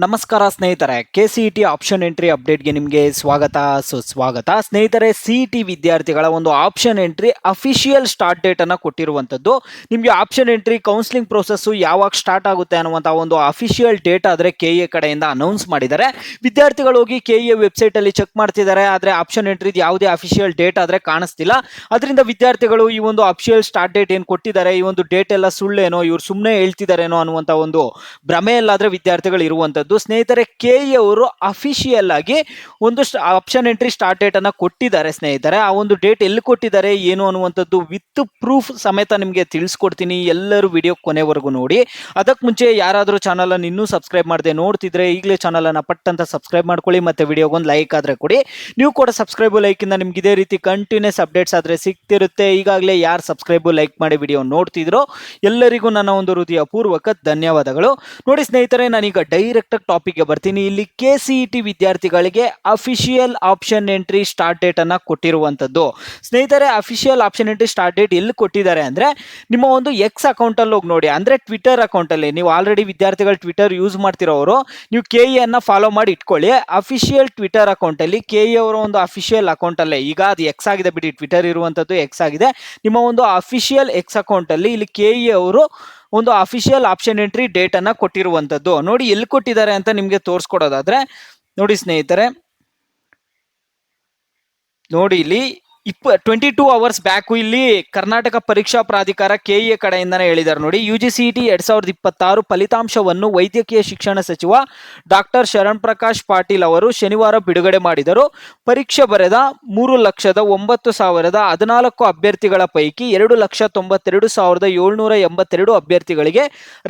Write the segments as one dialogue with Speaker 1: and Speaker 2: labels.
Speaker 1: ನಮಸ್ಕಾರ ಸ್ನೇಹಿತರೆ, KCET option entry ಅಪ್ಡೇಟ್ಗೆ ನಿಮಗೆ ಸ್ವಾಗತ ಸುಸ್ವಾಗತ. ಸ್ನೇಹಿತರೆ, CET ವಿದ್ಯಾರ್ಥಿಗಳ ಒಂದು ಆಪ್ಷನ್ ಎಂಟ್ರಿ ಅಫಿಷಿಯಲ್ ಸ್ಟಾರ್ಟ್ ಡೇಟನ್ನು ಕೊಟ್ಟಿರುವಂಥದ್ದು. ನಿಮಗೆ ಆಪ್ಷನ್ ಎಂಟ್ರಿ ಕೌನ್ಸಿಲಿಂಗ್ ಪ್ರೋಸೆಸ್ಸು ಯಾವಾಗ ಸ್ಟಾರ್ಟ್ ಆಗುತ್ತೆ ಅನ್ನುವಂಥ ಒಂದು ಅಫಿಷಿಯಲ್ ಡೇಟ್ ಆದರೆ KE ಕಡೆಯಿಂದ ಅನೌನ್ಸ್ ಮಾಡಿದ್ದಾರೆ. ವಿದ್ಯಾರ್ಥಿಗಳು ಹೋಗಿ KE ವೆಬ್ಸೈಟಲ್ಲಿ ಚೆಕ್ ಮಾಡ್ತಿದ್ದಾರೆ, ಆದರೆ ಆಪ್ಷನ್ ಎಂಟ್ರಿದು ಯಾವುದೇ ಅಫಿಷಿಯಲ್ ಡೇಟ್ ಆದರೆ ಕಾಣಿಸ್ತಿಲ್ಲ. ಅದರಿಂದ ವಿದ್ಯಾರ್ಥಿಗಳು ಈ ಒಂದು ಅಫಿಷಿಯಲ್ ಸ್ಟಾರ್ಟ್ ಡೇಟ್ ಏನು ಕೊಟ್ಟಿದ್ದಾರೆ, ಈ ಒಂದು ಡೇಟ್ ಎಲ್ಲ ಸುಳ್ಳೇನೋ, ಇವ್ರು ಸುಮ್ಮನೆ ಹೇಳ್ತಿದ್ದಾರೇನೋ ಅನ್ನುವಂಥ ಒಂದು ಭ್ರಮೆಯಲ್ಲಾದರೆ ವಿದ್ಯಾರ್ಥಿಗಳು ಇರುವಂಥದ್ದು. ಸ್ನೇಹಿತರೆ, KE ಅವರು ಅಫಿಷಿಯಲ್ ಆಗಿ ಒಂದು ಆಪ್ಷನ್ ಎಂಟ್ರಿ ಸ್ಟಾರ್ಟ್ ಡೇಟ್ ಅನ್ನ ಕೊಟ್ಟಿದ್ದಾರೆ. ಸ್ನೇಹಿತರೆ, ಆ ಒಂದು ಡೇಟ್ ಎಲ್ಲಿ ಕೊಟ್ಟಿದ್ದಾರೆ ಏನು ಅನ್ನುವಂಥದ್ದು ವಿತ್ ಪ್ರೂಫ್ ಸಮೇತ ನಿಮಗೆ ತಿಳಿಸ್ಕೊಡ್ತೀನಿ. ಎಲ್ಲರೂ ವಿಡಿಯೋ ಕೊನೆವರೆಗೂ ನೋಡಿ. ಅದಕ್ಕೆ ಮುಂಚೆ ಯಾರಾದರೂ ಚಾನಲ್ ಅನ್ನು ಇನ್ನೂ ಸಬ್ಸ್ಕ್ರೈಬ್ ಮಾಡದೆ ನೋಡ್ತಿದ್ರೆ ಈಗಲೇ ಚಾನಲ್ ಅನ್ನ ಪಟ್ಟಂತ ಸಬ್ಸ್ಕ್ರೈಬ್ ಮಾಡ್ಕೊಳ್ಳಿ, ಮತ್ತೆ ವಿಡಿಯೋಗೊಂದು ಲೈಕ್ ಆದ್ರೆ ಕೊಡಿ. ನೀವು ಕೂಡ ಸಬ್ಸ್ಕ್ರೈಬ್ ಲೈಕ್ ಇಂದ ನಿಮ್ಗೆ ಇದೇ ರೀತಿ ಕಂಟಿನ್ಯೂಸ್ ಅಪ್ಡೇಟ್ಸ್ ಆದ್ರೆ ಸಿಗ್ತಿರುತ್ತೆ. ಈಗಾಗಲೇ ಯಾರು ಸಬ್ಸ್ಕ್ರೈಬ್ ಲೈಕ್ ಮಾಡಿ ವಿಡಿಯೋ ನೋಡ್ತಿದ್ರೋ ಎಲ್ಲರಿಗೂ ನನ್ನ ಒಂದು ಹೃದಯ ಪೂರ್ವಕ ಧನ್ಯವಾದಗಳು. ನೋಡಿ ಸ್ನೇಹಿತರೆ, ನಾನೀಗ ಡೈರೆಕ್ಟ್ ಟಾಪಿಕ್ಗೆ ಬರ್ತೀನಿ. ಇಲ್ಲಿ KCET ವಿದ್ಯಾರ್ಥಿಗಳಿಗೆ official option entry start date ಅನ್ನ ಕೊಟ್ಟಿರುವಂತದ್ದು. ಸ್ನೇಹಿತರೆ, official option entry start date ಎಲ್ಲಿ ಕೊಟ್ಟಿದ್ದಾರೆ ಅಂದ್ರೆ ನಿಮ್ಮ ಒಂದು ಎಕ್ಸ್ ಅಕೌಂಟ್ ಅಲ್ಲಿ ಹೋಗಿ ನೋಡಿ. ಅಂದ್ರೆ ಟ್ವಿಟರ್ ಅಕೌಂಟ್ ಅಲ್ಲಿ ನೀವು ಆಲ್ರೆಡಿ ವಿದ್ಯಾರ್ಥಿಗಳು ಟ್ವಿಟರ್ ಯೂಸ್ ಮಾಡ್ತಿರೋರು ನೀವು KE ಅನ್ನ ಫಾಲೋ ಮಾಡಿ ಇಟ್ಕೊಳ್ಳಿ. ಅಫಿಷಿಯಲ್ ಟ್ವಿಟರ್ ಅಕೌಂಟ್ ಅಲ್ಲಿ KE ಅವರ ಒಂದು ಅಫಿಷಿಯಲ್ ಅಕೌಂಟ್ ಅಲ್ಲೇ, ಈಗ ಅದು ಎಕ್ಸ್ ಆಗಿದೆ ಬಿಡಿ, ಟ್ವಿಟರ್ ಇರುವಂತದ್ದು ಎಕ್ಸ್ ಆಗಿದೆ. ನಿಮ್ಮ ಒಂದು ಅಫಿಷಿಯಲ್ ಎಕ್ಸ್ ಅಕೌಂಟ್ ಅಲ್ಲಿ ಇಲ್ಲಿ KE ಅವರು ಒಂದು ಅಫಿಷಿಯಲ್ ಆಪ್ಷನ್ ಎಂಟ್ರಿ ಡೇಟ್ ಅನ್ನ ಕೊಟ್ಟಿರುವಂತದ್ದು. ನೋಡಿ ಎಲ್ಲಿ ಕೊಟ್ಟಿದ್ದಾರೆ ಅಂತ ನಿಮ್ಗೆ ತೋರಿಸ್ಕೊಡೋದಾದ್ರೆ ನೋಡಿ ಸ್ನೇಹಿತರೆ, ನೋಡಿ ಇಲ್ಲಿ 22 ಅವರ್ಸ್ ಬ್ಯಾಕ್ ಇಲ್ಲಿ ಕರ್ನಾಟಕ ಪರೀಕ್ಷಾ ಪ್ರಾಧಿಕಾರ KE ಕಡೆಯಿಂದನೇ ಹೇಳಿದ್ದಾರೆ. ನೋಡಿ, UGCET 2026 ಫಲಿತಾಂಶವನ್ನು ವೈದ್ಯಕೀಯ ಶಿಕ್ಷಣ ಸಚಿವ ಡಾಕ್ಟರ್ ಶರಣ್ ಪ್ರಕಾಶ್ ಪಾಟೀಲ್ ಅವರು ಶನಿವಾರ ಬಿಡುಗಡೆ ಮಾಡಿದರು. ಪರೀಕ್ಷೆ ಬರೆದ 3,09,014 ಅಭ್ಯರ್ಥಿಗಳ ಪೈಕಿ 2,92,782 ಅಭ್ಯರ್ಥಿಗಳಿಗೆ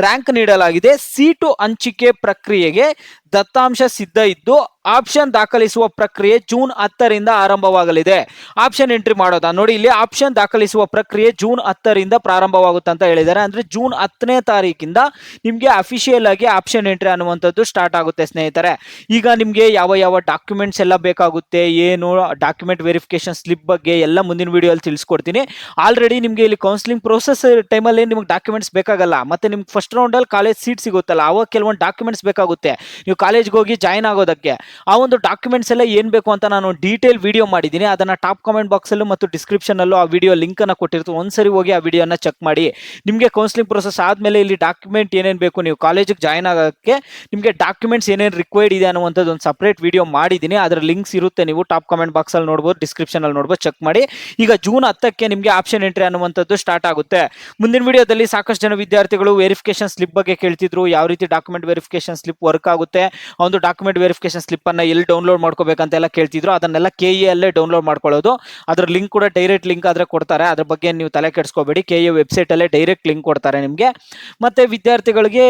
Speaker 1: ರ್ಯಾಂಕ್ ನೀಡಲಾಗಿದೆ. ಸೀಟು ಹಂಚಿಕೆ ಪ್ರಕ್ರಿಯೆಗೆ ದತ್ತಾಂಶ ಸಿದ್ಧ ಇದ್ದು ಆಪ್ಷನ್ ದಾಖಲಿಸುವ ಪ್ರಕ್ರಿಯೆ ಜೂನ್ 10ರಿಂದ ಆರಂಭವಾಗಲಿದೆ. ಆಪ್ಷನ್ ಎಂಟ್ರಿ ಮಾಡೋದಾ ನೋಡಿ, ಇಲ್ಲಿ ಆಪ್ಷನ್ ದಾಖಲಿಸುವ ಪ್ರಕ್ರಿಯೆ ಜೂನ್ 10ರಿಂದ ಪ್ರಾರಂಭವಾಗುತ್ತೆ ಅಂತ ಹೇಳಿದ್ದಾರೆ. ಅಂದ್ರೆ ಜೂನ್ 10ನೇ ತಾರೀಕಿಂದ ನಿಮ್ಗೆ ಅಫಿಷಿಯಲ್ ಆಗಿ ಆಪ್ಷನ್ ಎಂಟ್ರಿ ಅನ್ನುವಂಥದ್ದು ಸ್ಟಾರ್ಟ್ ಆಗುತ್ತೆ. ಸ್ನೇಹಿತರೆ, ಈಗ ನಿಮ್ಗೆ ಯಾವ ಯಾವ ಡಾಕ್ಯುಮೆಂಟ್ಸ್ ಎಲ್ಲ ಬೇಕಾಗುತ್ತೆ, ಏನು ಡಾಕ್ಯುಮೆಂಟ್ ವೆರಿಫಿಕೇಶನ್ ಸ್ಲಿಪ್ ಬಗ್ಗೆ ಎಲ್ಲ ಮುಂದಿನ ವಿಡಿಯೋಲ್ಲಿ ತಿಳಿಸ್ಕೊಡ್ತೀನಿ. ಆಲ್ರೆಡಿ ನಿಮ್ಗೆ ಇಲ್ಲಿ ಕೌನ್ಸಿಲಿಂಗ್ ಪ್ರೋಸೆಸ್ ಟೈಮಲ್ಲಿ ನಿಮ್ಗೆ ಡಾಕ್ಯುಮೆಂಟ್ಸ್ ಬೇಕಾಗಲ್ಲ, ಮತ್ತೆ ನಿಮ್ಗೆ ಫಸ್ಟ್ ರೌಂಡಲ್ಲಿ ಕಾಲೇಜ್ ಸೀಟ್ ಸಿಗುತ್ತಲ್ಲ, ಅವಾಗ ಕೆಲವೊಂದು ಡಾಕ್ಯುಮೆಂಟ್ಸ್ ಬೇಕಾಗುತ್ತೆ. ನೀವು ಕಾಲೇಜ್ಗೆ ಹೋಗಿ ಜಾಯ್ನ್ ಆಗೋದಕ್ಕೆ ಆ ಒಂದು ಡಾಕ್ಯುಮೆಂಟ್ಸ್ ಎಲ್ಲ ಏನ್ ಬೇಕು ಅಂತ ನಾನು ಡೀಟೇಲ್ ವಿಡಿಯೋ ಮಾಡಿದ್ದೀನಿ. ಅದನ್ನ ಟಾಪ್ ಕಾಮೆಂಟ್ ಬಾಕ್ಸ್ ಅಲ್ಲೂ ಮತ್ತು ಡಿಸ್ಕ್ರಿಪ್ಷನ್ ಅಲ್ಲೂ ಆ ವಿಡಿಯೋ ಲಿಂಕ್ ಅನ್ನ ಕೊಟ್ಟಿರ್ತೀನಿ. ಒಂದ್ಸರಿ ಹೋಗಿ ಆ ವಿಡಿಯೋನ ಚೆಕ್ ಮಾಡಿ. ನಿಮಗೆ ಕೌನ್ಸಿಲಿಂಗ್ ಪ್ರೊಸೆಸ್ ಆದ್ಮೇಲೆ ಇಲ್ಲಿ ಡಾಕ್ಯುಮೆಂಟ್ ಏನೇನು ಬೇಕು, ನೀವು ಕಾಲೇಜಿಗೆ ಜಾಯ್ನ್ ಆಗೋಕ್ಕೆ ನಿಮಗೆ ಡಾಕ್ಯುಮೆಂಟ್ಸ್ ಏನೇನು ರಿಕ್ವೈರ್ಡ್ ಇದೆ ಅನ್ನುವಂಥದ್ದು ಒಂದು ಸಪ್ರೇಟ್ ವಿಡಿಯೋ ಮಾಡಿದ್ದೀನಿ. ಅದರ ಲಿಂಕ್ಸ್ ಇರುತ್ತೆ, ನೀವು ಟಾಪ್ ಕಾಮೆಂಟ್ ಬಾಕ್ಸ್ ಅಲ್ಲಿ ನೋಡ್ಬೋದು, ಡಿಸ್ಕ್ರಿಪ್ಷನ್ ಅಲ್ಲಿ ನೋಡ್ಬೋದು, ಚೆಕ್ ಮಾಡಿ. ಈಗ ಜೂನ್ 10ಕ್ಕೆ ನಿಮಗೆ ಆಪ್ಷನ್ ಎಂಟ್ರಿ ಅನ್ನುವಂಥದ್ದು ಸ್ಟಾರ್ಟ್ ಆಗುತ್ತೆ. ಮುಂದಿನ ವಿಡಿಯೋದಲ್ಲಿ ಸಾಕಷ್ಟು ಜನ ವಿದ್ಯಾರ್ಥಿಗಳು ವೆರಿಫಿಕೇಶನ್ ಸ್ಲಿಪ್ ಬಗ್ಗೆ ಕೇಳ್ತಿದ್ರು, ಯಾವ ರೀತಿ ಡಾಕ್ಯುಮೆಂಟ್ ವೆರಿಫಿಕೇಶನ್ ಸ್ಲಿಪ್ ವರ್ಕ್ ಆಗುತ್ತೆ, ಒಂದು ಡಾಕ್ಯುಮೆಂಟ್ ವೆರಿಫಿಕೇಶನ್ ಸ್ಲಿಪ್ ಅನ್ನ ಎಲ್ಲಿ ಡೌನ್ಲೋಡ್ ಮಾಡ್ಕೋಬೇಕಂತ ಎಲ್ಲ ಕೇಳ್ತಿದ್ರು. ಅದನ್ನೆಲ್ಲ KE ಅಲ್ಲೇ ಡೌನ್ಲೋಡ್ ಮಾಡ್ಕೊಳ್ಳೋದು. ಅದ್ರ ಲಿಂಕ್ ಕೂಡ ಡೈರೆಕ್ಟ್ ಲಿಂಕ್ ಆದ್ರೆ ಕೊಡ್ತಾರೆ, ಅದ್ರ ಬಗ್ಗೆ ನೀವು ತಲೆ ಕೆಡಿಸ್ಕೋಬೇಡಿ. KE ವೆಬ್ಸೈಟ್ ಅಲ್ಲೇ ಡೈರೆಕ್ಟ್ ಲಿಂಕ್ ಕೊಡ್ತಾರೆ ನಿಮಗೆ. ಮತ್ತೆ ವಿದ್ಯಾರ್ಥಿಗಳಿಗೆ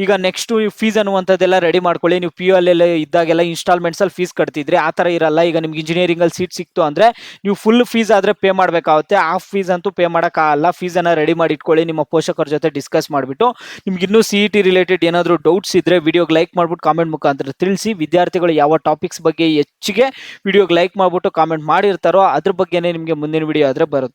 Speaker 1: ಈಗ ನೆಕ್ಸ್ಟ್ ಫೀಸ್ ಅನ್ನುವಂಥದ್ದೆಲ್ಲ ರೆಡಿ ಮಾಡ್ಕೊಳ್ಳಿ. ನೀವು PU ಅಲ್ಲೆಲ್ಲ ಇದ್ದಾಗೆಲ್ಲ ಇನ್ಸ್ಟಾಲ್ಮೆಂಟ್ಸ್ ಅಲ್ಲಿ ಫೀಸ್ ಕಟ್ತಿದ್ರಿ, ಆ ಥರ ಇರಲ್ಲ. ಈಗ ನಿಮ್ಗೆ ಇಂಜಿನಿಯರಿಂಗ್ ಅಲ್ಲಿ ಸೀಟ್ ಸಿಕ್ತು ಅಂದ್ರೆ ನೀವು ಫುಲ್ ಫೀಸ್ ಆದ್ರೆ ಪೇ ಮಾಡಬೇಕಾಗುತ್ತೆ. ಹಾಫ್ ಫೀಸ್ ಅಂತೂ ಪೇ ಮಾಡೋಕ್ಕಾಗಲ್ಲ. ಫೀಸ್ ಅನ್ನ ರೆಡಿ ಮಾಡಿ ಇಟ್ಕೊಳ್ಳಿ, ನಿಮ್ಮ ಪೋಷಕರ ಜೊತೆ ಡಿಸ್ಕಸ್ ಮಾಡಿಬಿಟ್ಟು. ನಿಮ್ಗೆ ಇನ್ನೂ CET ರಿಲೇಟೆಡ್ ಏನಾದರೂ ಡೌಟ್ಸ್ ಇದ್ರೆ ವಿಡಿಯೋಗೆ ಲೈಕ್ ಮಾಡ್ಬಿಟ್ಟು ಕಾಮೆಂಟ್ ಮುಖಾಂತರ ತಿಳಿಸಿ. ವಿದ್ಯಾರ್ಥಿಗಳು ಯಾವ ಟಾಪಿಕ್ಸ್ ಬಗ್ಗೆ ಹೆಚ್ಚಿಗೆ ವಿಡಿಯೋಗೆ ಲೈಕ್ ಮಾಡ್ಬಿಟ್ಟು ಕಾಮೆಂಟ್ ಮಾಡಿರ್ತಾರೋ ಅದ್ರ ಬಗ್ಗೆನೇ ನಿಮಗೆ ಮುಂದಿನ ವಿಡಿಯೋ ಆದ್ರೆ ಬರುತ್ತೆ.